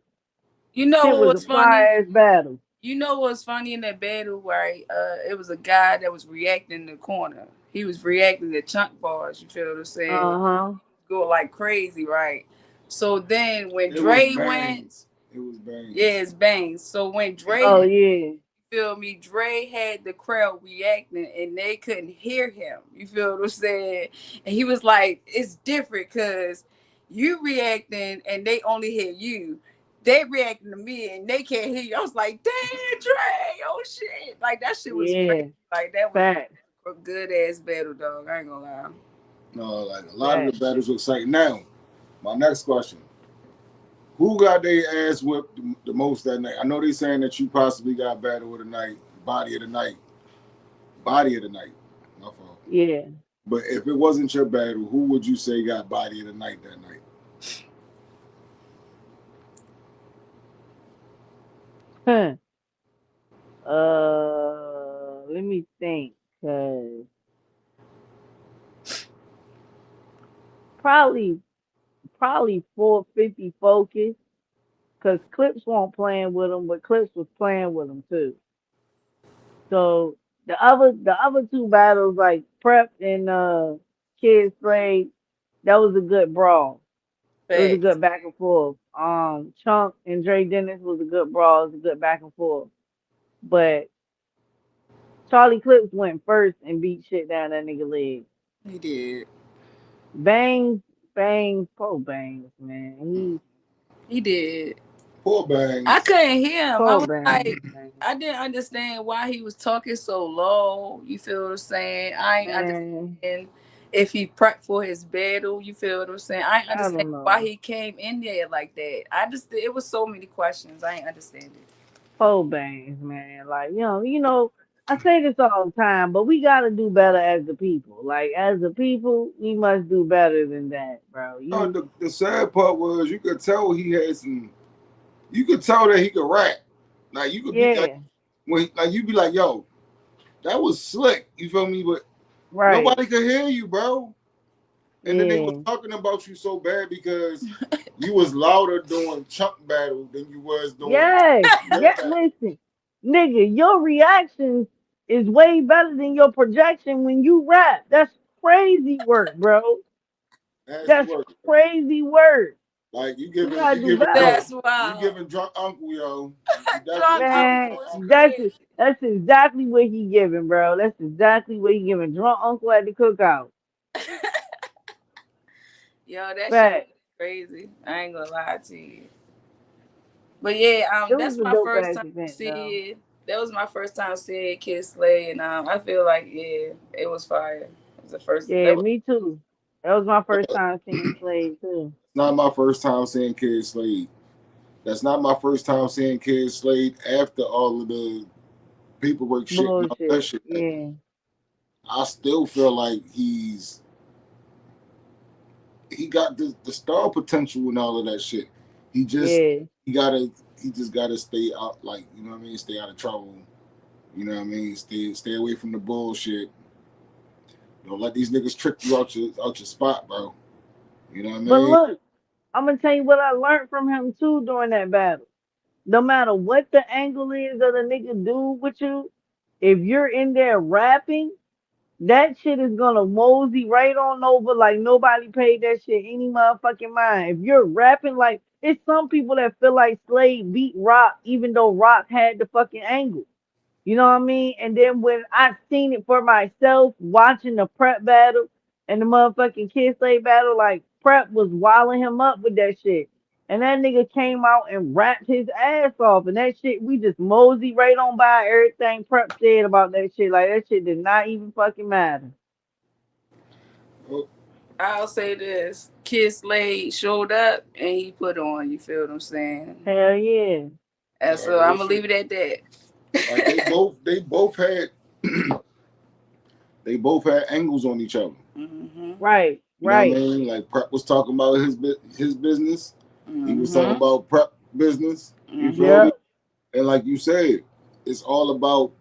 You know Shit what was a was funny? fire ass battle. You know what's funny in that battle, right? It was a guy that was reacting in the corner. He was reacting to chunk bars. You feel what I'm saying? Uh huh. Go like crazy, right? So then when It was Dre went, bangs. It was yeah, bangs. it's bangs. So when Dre, Oh yeah. feel me, Dre had the crowd reacting and they couldn't hear him. You feel what I'm saying? And he was like, it's different because you reacting and they only hear you. They reacting to me and they can't hear you. I was like, damn, Dre, oh shit. Like that shit was crazy. Yeah. Like that was Facts. a good ass battle, dog. I ain't gonna lie. No, like a lot of the Facts. battles were exciting. Now, my next question. Who got their ass whipped the most that night? I know they saying that you possibly got battle of the night, body of the night, body of the night. My fault. Yeah. But if it wasn't your battle, who would you say got body of the night that night? Huh. Let me think. Cause probably probably 450 Focus. Cause Clips won't playing with him, but Clips was playing with him too. So the other two battles like Prep and Kid Slade, that was a good brawl. It was a Facts. good back and forth. Chunk and Dre Dennis was a good brawl. It was a good back and forth. But Charlie Clips went first and beat shit down that nigga leg. He did. Bangs, Bangs, poor Bangs, man. He did. Poor I Bangs. couldn't hear him. I Poor was Bangs, like, man. I didn't understand why he was talking so low. You feel what I'm saying? I ain't Man, understand if he prepped for his battle. You feel what I'm saying? I ain't I understand don't why know. he came in there like that. It was so many questions. I ain't understand it. Poor Bangs, man. Like, I say this all the time, but we gotta do better as a people. Like, as a people, we must do better than that, bro. The sad part was you could tell he had some. You could tell that he could rap. Like you could be like Yeah, when like you be like, yo, that was slick. You feel me? But right. nobody could hear you, bro. And then they was Yeah. talking about you so bad because you was louder doing chunk battle than you was doing Yes. their Yeah, battle. listen. Nigga, your reactions is way better than your projection when you rap. That's crazy work, bro. Nasty That's work, bro. crazy work. Like We gotta you do giving better. drunk That's you wild. giving drunk uncle, yo. You Drunk definitely giving Man, uncle drunk is uncle. crazy. that's exactly what he giving, bro. That's exactly what he giving. Drunk uncle at the cookout. Yo, that shit was Fact. crazy. I ain't gonna lie to you. But yeah, It was that's a my dope first ass time event though. seeing. That was my first time seeing Kid Slay, and I feel like it was fire. It was the first. Yeah, That was me too. That was my first time seeing Slade too. It's not my first time seeing Kid Slade. That's not my first time seeing Kid Slade after all of the paperwork shit and all that Bullshit. shit happened. Yeah, I still feel like he got the star potential and all of that shit. He just yeah. he just gotta stay out, like, you know what I mean, stay out of trouble. You know what I mean? Stay away from the bullshit. Don't let these niggas trick you out your spot, bro. You know what I But mean? look, I'm gonna tell you what I learned from him too during that battle. No matter what the angle is that a nigga do with you, if you're in there rapping, that shit is gonna mosey right on over like nobody paid that shit any motherfucking mind. If you're rapping, like it's some people that feel like Slade beat Rock even though Rock had the fucking angle. You know what I mean? And then when I seen it for myself, watching the Prep battle and the motherfucking Kid Slade battle, like Prep was wilding him up with that shit. And that nigga came out and rapped his ass off. And that shit, we just mosey right on by everything Prep said about that shit. Like that shit did not even fucking matter. Oh, I'll say this: Kid Slade showed up and he put on. You feel what I'm saying? Hell yeah. And so real I'm gonna shit. leave it at Like that. they both had angles on each other. hmm Right, You know what I right. mean? Like Prep was talking about his business. He was talking hmm about Prep business. You feel hmm me? Yep, And like you said, it's all about,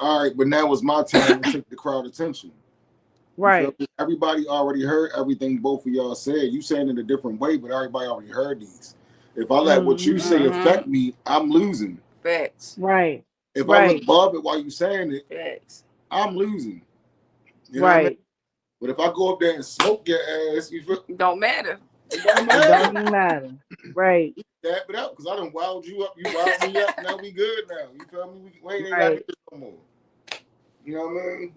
all right, but now it's my time to take the crowd attention. You feel right. me? Everybody already heard everything both of y'all said. You saying it a different way, but everybody already heard these. If I let what you Mm-hmm. say hmm affect me, I'm losing. Facts. Right, If I look right, above it while you saying it, Facts. I'm losing. You know what I mean? right. But if I go up there and smoke your ass, you feel Don't matter. it don't It don't matter. even matter. Right, Dab it out because I done wowed you up. You wowed me up. Now we good now. You feel me? We ain't got to right. do this no more. You know what I mean?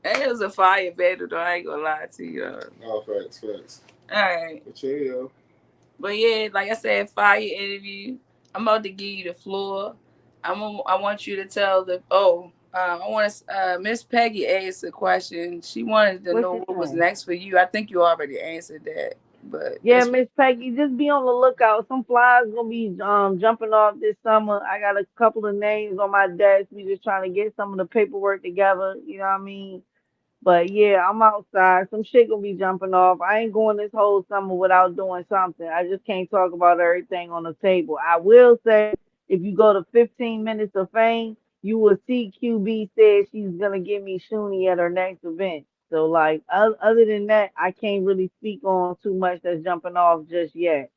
It was a fire battle, though. I ain't gonna lie to you. No, facts. All right. But yeah, yo. But yeah, like I said, fire interview. I'm about to give you the floor. I want you to tell the. I want to. Miss Peggy asked a question. She wanted to What know you what was say? next for you. I think you already answered that. But Yeah, that's Miss Peggy, just be on the lookout. Some flies gonna be jumping off this summer. I got a couple of names on my desk. We just trying to get some of the paperwork together. You know what I mean? But yeah, I'm outside. Some shit gonna be jumping off. I ain't going this whole summer without doing something. I just can't talk about everything on the table. I will say, if you go to 15 Minutes of Fame, you will see QB said she's gonna give me Shuni at her next event. So like, other than that, I can't really speak on too much that's jumping off just yet.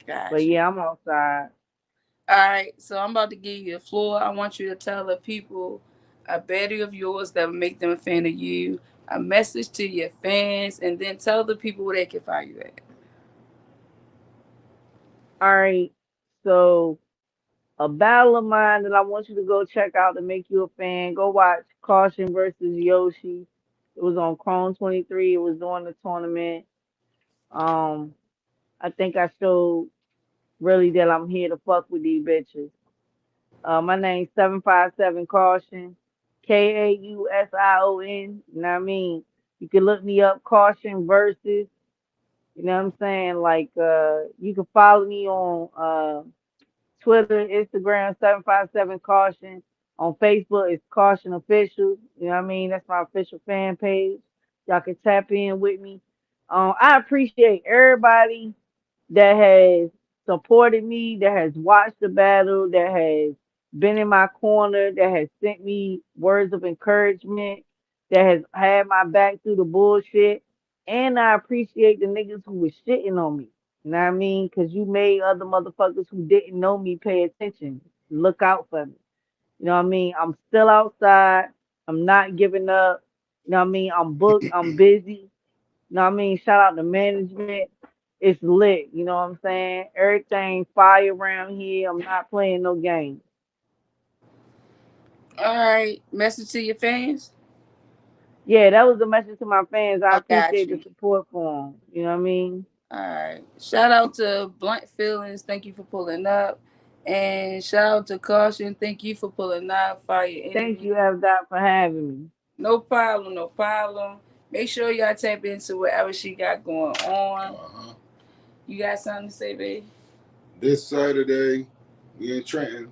But got you. yeah, I'm outside. All right, so I'm about to give you the floor. I want you to tell the people a better of yours that will make them a fan of you, a message to your fans, and then tell the people where they can find you at. All right. So a battle of mine that I want you to go check out to make you a fan. Go watch Caution versus Yoshi. It was on Chrome 23. It was during the tournament. Um, I think I showed really that I'm here to fuck with these bitches. My name's 757 Caution. Kausion. You know what I mean? You can look me up, Caution versus. You know what I'm saying? Like, you can follow me on Twitter, Instagram, 757 Caution. On Facebook, it's Caution Official. You know what I mean? That's my official fan page. Y'all can tap in with me. I appreciate everybody that has supported me, that has watched the battle, that has been in my corner, that has sent me words of encouragement, that has had my back through the bullshit. And I appreciate the niggas who was shitting on me. You know what I mean? Because you made other motherfuckers who didn't know me pay attention. Look out for me. You know what I mean? I'm still outside. I'm not giving up. You know what I mean? I'm booked. I'm busy. You know what I mean? Shout out to management. It's lit. You know what I'm saying? Everything fire around here. I'm not playing no games. All right, message to your fans. Yeah, that was the message to my fans. I I got appreciate the you. support for them. You know what I mean? All right. Shout out to Blunt Feelings. Thank you for pulling up. And shout out to Caution. Thank you for pulling up. Fire Thank interview. you, F. Dot, for having me. No problem. No problem. Make sure y'all tap into whatever she got going on. Uh-huh. You got something to say, babe? This Saturday, we in Trenton.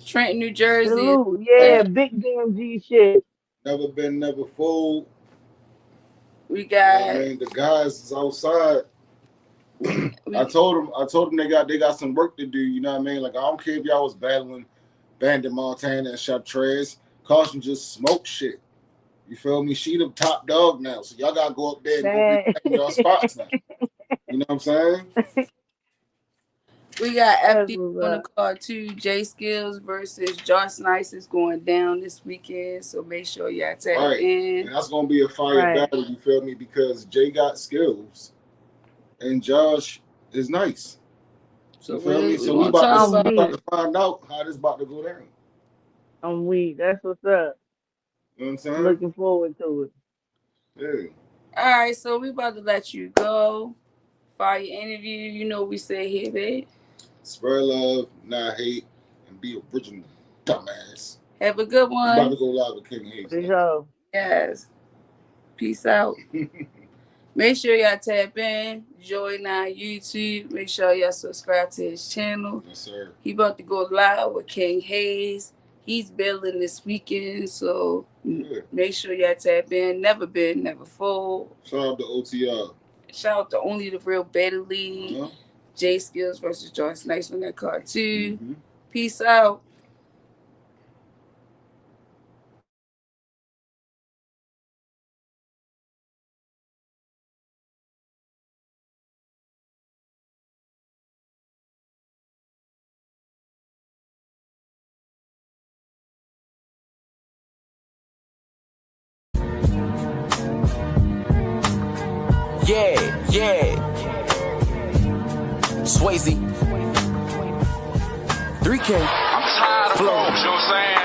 Trenton, New Jersey. Salute. Yeah, big DMG shit. Never been, never fold. We You know what I got. mean? The guys is outside. I told them they got some work to do. You know what I mean? Like, I don't care if y'all was battling Bandit Montana and Shep Trez. Caution just smoke shit. You feel me? She the top dog now, so y'all gotta go up there and go Man. reclaim y'all spots now. You know what I'm saying? We got That's FD what's on the up. card too. J Skills versus Josh Nice is going down this weekend, so make sure y'all tap Right. in. And that's gonna be a fire Right. battle, you feel me? Because Jay got skills and Josh is nice. So You feel me? we So we gonna about talk to, I'm about. we about weak. to find out how this about to go down. I'm weak. That's what's up. You know what I'm saying? Looking forward to it. Yeah. All right, so we about to let you go. Fire interview. You know what we say here, babe. Spur love, not hate, and be original, dumbass. Have a good We about one. to go live with King Hayes. For sure. Yes. Peace out. Make sure y'all tap in. Join our YouTube. Make sure y'all subscribe to his channel. Yes, sir. He about to go live with King Hayes. He's building this weekend, so make sure y'all tap in. Never been, never fold. Shout out to OTR. Shout out to Only the Real Better League. J Skills versus Joyce Nice on that card too. Peace out. Yeah. Swayze. 3K. I'm tired of Flow. folks, you know what I'm saying?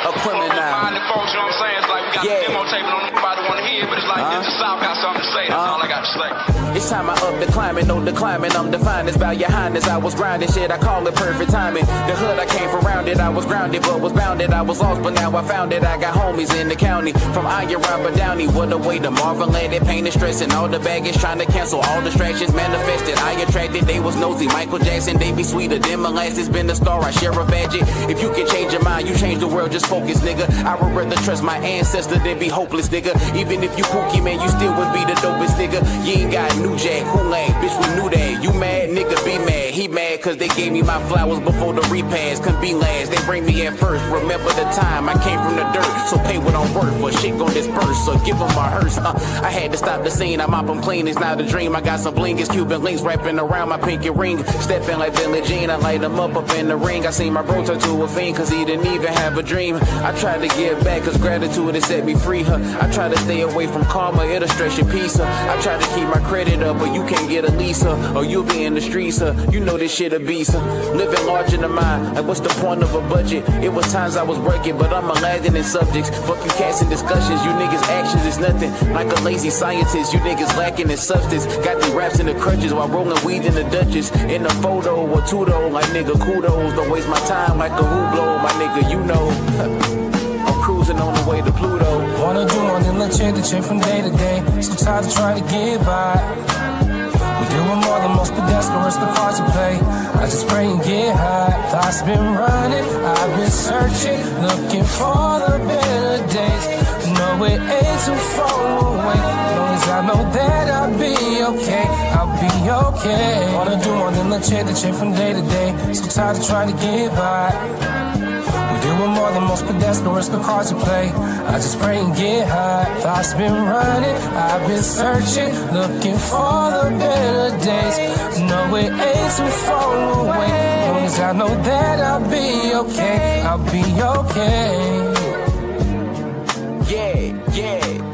A criminal. Finding folks, you know what I'm saying? It's like we got the demo tape, and nobody want to hear it, but it's like this the South got something to say. That's all I got to say. It's time I up the climbing, no declining. I'm defined as by your highness. I was grinding shit, I call it perfect timing. The hood I came from round it, I was grounded but was bounded. I was lost but now I found it. I got homies in the county from Iron Robert Downey. What a way to marvel at it, pain and stress and all the baggage, trying to cancel all distractions. Manifested, I attracted, they was nosy. Michael Jackson, they be sweeter than molasses. Been a star, I share a badge. If you can change your mind, you change the world, just focus, nigga. I would rather trust my ancestor than be hopeless, nigga. Even if you kooky, man, you still would be the dopest, nigga. You ain't got new jack, who lame, bitch, we knew that. You mad, nigga, be mad. He mad cause they gave me my flowers before the repass. Couldn't be last, they bring me at first. Remember the time I came from the dirt, so pay what I'm worth. But shit gon' disperse, so give them a hearse. I had to stop the scene, I mop them clean, it's not a dream. I got some bling, it's Cuban links wrapping around my pinky ring. Stepping like Billie Jean, I light them up in the ring. I seen my bro turn to a fiend cause he didn't even have a dream. I tried to give back cause gratitude has set me free, huh? I try to stay away from karma, it'll stress your peace, huh? I try to keep my credit up, but you can't get a lease, huh? Or you'll be in the streets, huh? You know this shit a beast, huh? Living larger than mine, like what's the point of a budget? It was times I was working, but I'm Aladdin in subjects. Fuck you cats in discussions, you niggas actions is nothing. Like a lazy scientist, you niggas lacking in substance. Got the raps in the crutches while rolling weed in the Dutchess. In a photo or two though, like nigga kudos. Don't waste my time like a Hublot, my nigga, you know. I'm cruising on the way to Pluto. Wanna do more than legit, the chick from day to day. So tired to try to get by. We doing more than most pedestrians, the cards to play. I just pray and get high. Thoughts been running, I've been searching, looking for the better days. No, it ain't too far away. As long as I know that I'll be okay, I'll be okay. Wanna do more than legit, the chick from day to day. So tired of trying to get by. We doing more than most pedestrians, the cards to play. I just pray and get high. Thoughts been running, I've been searching, looking for the better days. No, it ain't too far away. As long as I know that I'll be okay, I'll be okay. Yeah, yeah.